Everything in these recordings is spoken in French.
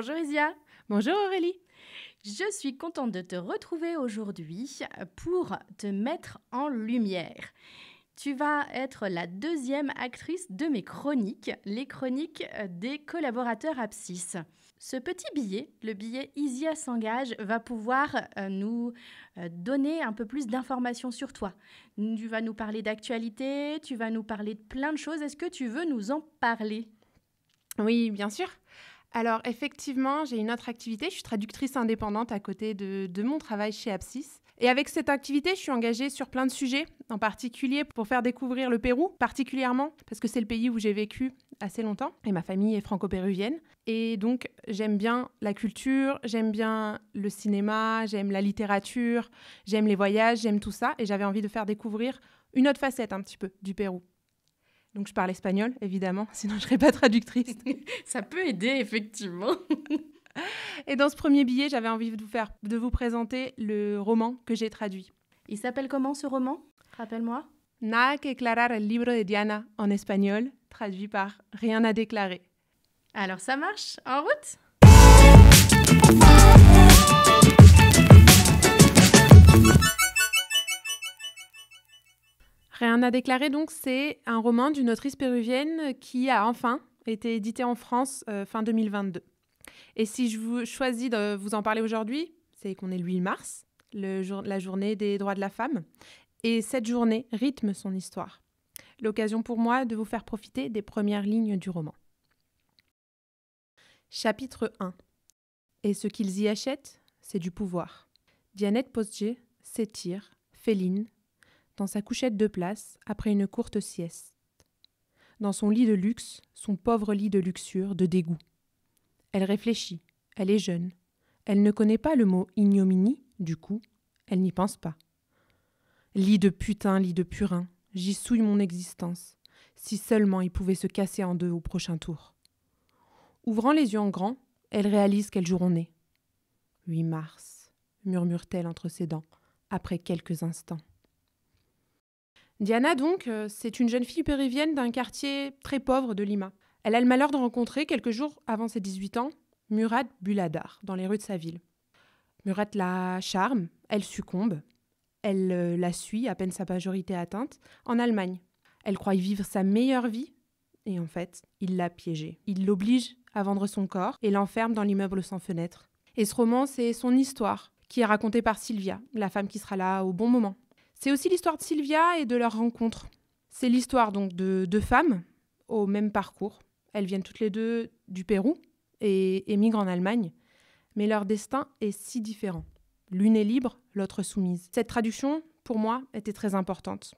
Bonjour Isia. Bonjour Aurélie. Je suis contente de te retrouver aujourd'hui pour te mettre en lumière. Tu vas être la deuxième actrice de mes chroniques, les chroniques des collaborateurs Abscis. Ce petit billet, le billet Isia s'engage, va pouvoir nous donner un peu plus d'informations sur toi. Tu vas nous parler d'actualité, tu vas nous parler de plein de choses. Est-ce que tu veux nous en parler ? Oui, bien sûr. Alors, effectivement, j'ai une autre activité. Je suis traductrice indépendante à côté de mon travail chez Abscis. Et avec cette activité, je suis engagée sur plein de sujets, en particulier pour faire découvrir le Pérou, particulièrement parce que c'est le pays où j'ai vécu assez longtemps et ma famille est franco-péruvienne. Et donc, j'aime bien la culture, j'aime bien le cinéma, j'aime la littérature, j'aime les voyages, j'aime tout ça. Et j'avais envie de faire découvrir une autre facette un petit peu du Pérou. Donc, je parle espagnol, évidemment, sinon je ne serais pas traductrice. Ça peut aider, effectivement. Et dans ce premier billet, j'avais envie de vous présenter le roman que j'ai traduit. Il s'appelle comment ce roman ? Rappelle-moi. Nada que declarar el libro de Diana en espagnol, traduit par Rien à déclarer. Alors ça marche, en route ? Rien à déclarer, donc, c'est un roman d'une autrice péruvienne qui a enfin été édité en France fin 2022. Et si je choisis de vous en parler aujourd'hui, c'est qu'on est le 8 mars, la journée des droits de la femme. Et cette journée rythme son histoire. L'occasion pour moi de vous faire profiter des premières lignes du roman. Chapitre 1. Et ce qu'ils y achètent, c'est du pouvoir. Dianette Posgé s'étire, féline, dans sa couchette de place après une courte sieste. Dans son lit de luxe, son pauvre lit de luxure, de dégoût. Elle réfléchit, elle est jeune. Elle ne connaît pas le mot ignominie, du coup, elle n'y pense pas. Lit de putain, lit de purin, j'y souille mon existence. Si seulement il pouvait se casser en deux au prochain tour. Ouvrant les yeux en grand, elle réalise quel jour on est. 8 mars, murmure-t-elle entre ses dents, après quelques instants. Diana, donc, c'est une jeune fille péruvienne d'un quartier très pauvre de Lima. Elle a le malheur de rencontrer, quelques jours avant ses 18 ans, Murat Buladar, dans les rues de sa ville. Murat la charme, elle succombe. Elle la suit, à peine sa majorité atteinte, en Allemagne. Elle croit y vivre sa meilleure vie, et en fait, il l'a piégée. Il l'oblige à vendre son corps et l'enferme dans l'immeuble sans fenêtre. Et ce roman, c'est son histoire, qui est racontée par Sylvia, la femme qui sera là au bon moment. C'est aussi l'histoire de Sylvia et de leur rencontre. C'est l'histoire donc de deux femmes au même parcours. Elles viennent toutes les deux du Pérou et émigrent en Allemagne, mais leur destin est si différent. L'une est libre, l'autre soumise. Cette traduction, pour moi, était très importante.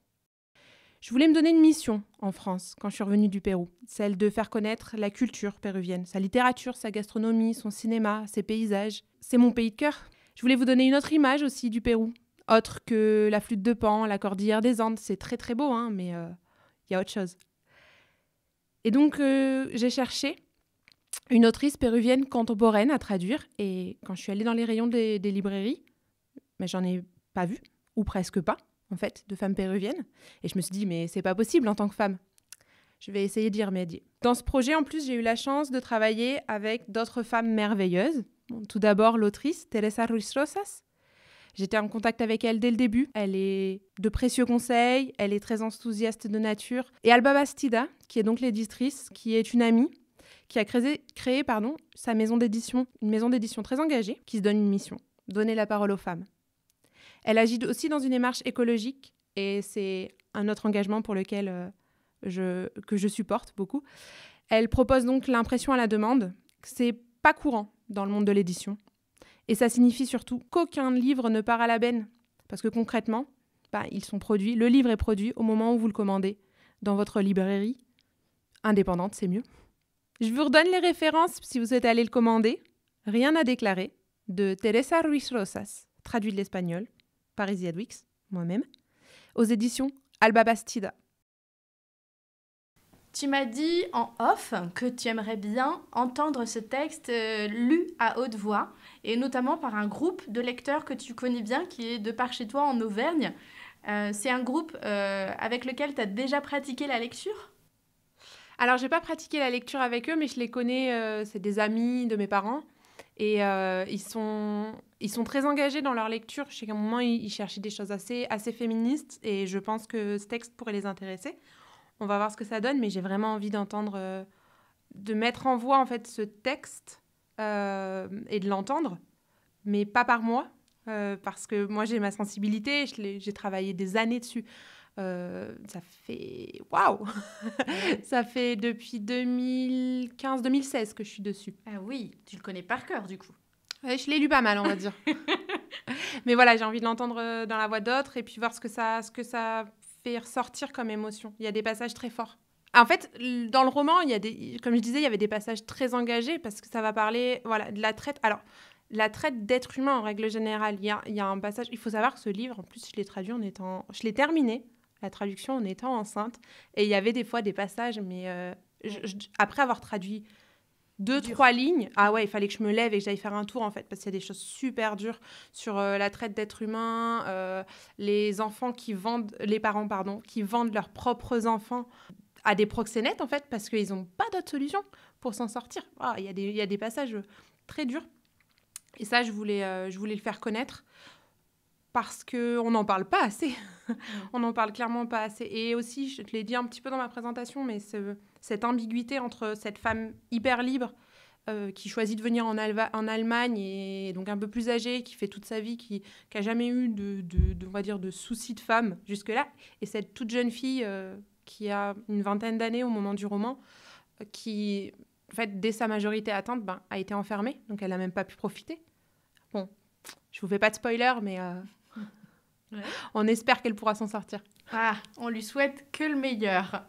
Je voulais me donner une mission en France quand je suis revenue du Pérou, celle de faire connaître la culture péruvienne, sa littérature, sa gastronomie, son cinéma, ses paysages. C'est mon pays de cœur. Je voulais vous donner une autre image aussi du Pérou, autre que la flûte de Pan, la cordillère des Andes. C'est très très beau, hein, mais il y a autre chose. Et donc, j'ai cherché une autrice péruvienne contemporaine à traduire. Et quand je suis allée dans les rayons des librairies, mais j'en ai pas vu, ou presque pas, en fait, de femmes péruviennes. Et je me suis dit, mais c'est pas possible en tant que femme. Je vais essayer d'y remédier. Dans ce projet, en plus, j'ai eu la chance de travailler avec d'autres femmes merveilleuses. Bon, tout d'abord, l'autrice Teresa Ruiz Rosas. J'étais en contact avec elle dès le début. Elle est de précieux conseils, elle est très enthousiaste de nature. Et Alba Bastida, qui est donc l'éditrice, qui est une amie, qui a créé sa maison d'édition, une maison d'édition très engagée, qui se donne une mission, donner la parole aux femmes. Elle agit aussi dans une démarche écologique, et c'est un autre engagement pour lequel que je supporte beaucoup. Elle propose donc l'impression à la demande. C'est pas courant dans le monde de l'édition. Et ça signifie surtout qu'aucun livre ne part à la benne. Parce que concrètement, ils sont produits. Le livre est produit au moment où vous le commandez dans votre librairie. Indépendante, c'est mieux. Je vous redonne les références si vous souhaitez aller le commander. Rien à déclarer, de Teresa Ruiz Rosas, traduit de l'espagnol, par Isia Dwix, moi-même, aux éditions Alba Bastida. Tu m'as dit en off que tu aimerais bien entendre ce texte lu à haute voix, et notamment par un groupe de lecteurs que tu connais bien, qui est de par chez toi en Auvergne. C'est un groupe avec lequel tu as déjà pratiqué la lecture ? Alors, je n'ai pas pratiqué la lecture avec eux, mais je les connais, c'est des amis de mes parents. Et ils sont très engagés dans leur lecture. Je sais qu'à un moment, ils cherchaient des choses assez féministes et je pense que ce texte pourrait les intéresser. On va voir ce que ça donne, mais j'ai vraiment envie d'entendre, de mettre en voix en fait ce texte et de l'entendre, mais pas par moi, parce que moi j'ai ma sensibilité, j'ai travaillé des années dessus. Ça fait... Waouh. Ça fait depuis 2015-2016 que je suis dessus. Ah oui, tu le connais par cœur, du coup. Ouais, je l'ai lu pas mal, on va dire. Mais voilà, j'ai envie de l'entendre dans la voix d'autres et puis voir ce que ça fait ressortir comme émotion. Il y a des passages très forts. En fait, dans le roman, comme je disais, il y avait des passages très engagés parce que ça va parler de la traite. Alors, la traite d'êtres humains en règle générale, il y a un passage... Il faut savoir que ce livre, en plus, je l'ai traduit je l'ai terminé, la traduction, en étant enceinte. Et il y avait des fois des passages, mais après avoir traduit 2-3 lignes, il fallait que je me lève et que j'aille faire un tour, en fait, parce qu'il y a des choses super dures sur la traite d'êtres humains, les parents, qui vendent leurs propres enfants à des proxénètes, en fait, parce qu'ils n'ont pas d'autre solution pour s'en sortir. Il y a des passages très durs. Et ça, je voulais le faire connaître parce qu'on n'en parle pas assez. On n'en parle clairement pas assez. Et aussi, je te l'ai dit un petit peu dans ma présentation, mais cette ambiguïté entre cette femme hyper libre qui choisit de venir en Allemagne et donc un peu plus âgée, qui fait toute sa vie, qui n'a jamais eu on va dire, de soucis de femme jusque-là, et cette toute jeune fille qui a une vingtaine d'années au moment du roman, qui, en fait, dès sa majorité atteinte, a été enfermée, donc elle n'a même pas pu profiter. Bon, je vous fais pas de spoiler, mais on espère qu'elle pourra s'en sortir. Ah, on lui souhaite que le meilleur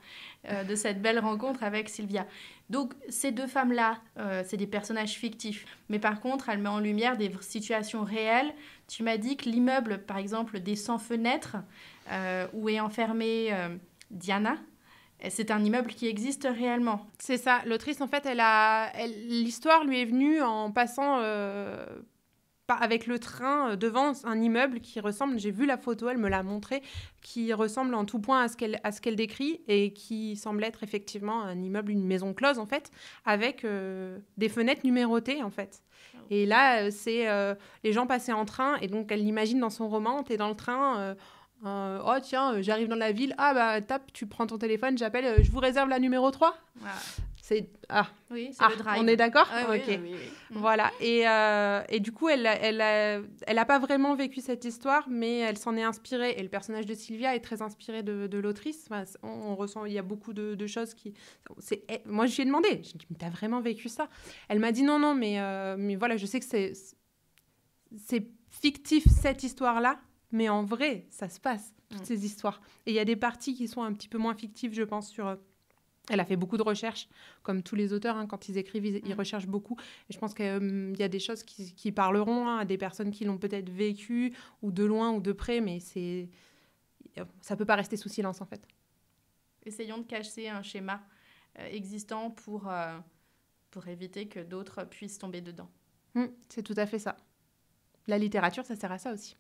de cette belle rencontre avec Sylvia. Donc, ces deux femmes-là, c'est des personnages fictifs. Mais par contre, elle met en lumière des situations réelles. Tu m'as dit que l'immeuble, par exemple, des 100 fenêtres, où est enfermée Diana, c'est un immeuble qui existe réellement. C'est ça. L'autrice, en fait, l'histoire lui est venue en passant avec le train devant un immeuble qui ressemble, j'ai vu la photo, elle me l'a montré, qui ressemble en tout point à ce qu'elle décrit et qui semble être effectivement un immeuble, une maison close, en fait, avec des fenêtres numérotées, en fait. Et là, c'est les gens passaient en train, et donc elle l'imagine dans son roman, t'es dans le train... oh tiens, j'arrive dans la ville, tu prends ton téléphone, j'appelle, je vous réserve la numéro 3. Oui, c'est le drive. On est d'accord? Oui, ok. Oui. Voilà, et du coup, elle a pas vraiment vécu cette histoire, mais elle s'en est inspirée, et le personnage de Sylvia est très inspiré de l'autrice. Enfin, on ressent, il y a beaucoup de choses qui... Moi, je lui ai demandé, je lui ai dit, mais t'as vraiment vécu ça? Elle m'a dit non, mais voilà, je sais que c'est fictif, cette histoire-là, mais en vrai, ça se passe, toutes ces histoires. Et il y a des parties qui sont un petit peu moins fictives, je pense, sur... Elle a fait beaucoup de recherches, comme tous les auteurs, quand ils écrivent, ils recherchent beaucoup. Et je pense qu'il y a des choses qui parleront à des personnes qui l'ont peut-être vécu, ou de loin ou de près, mais ça ne peut pas rester sous silence, en fait. Essayons de cacher un schéma existant pour éviter que d'autres puissent tomber dedans. C'est tout à fait ça. La littérature, ça sert à ça aussi.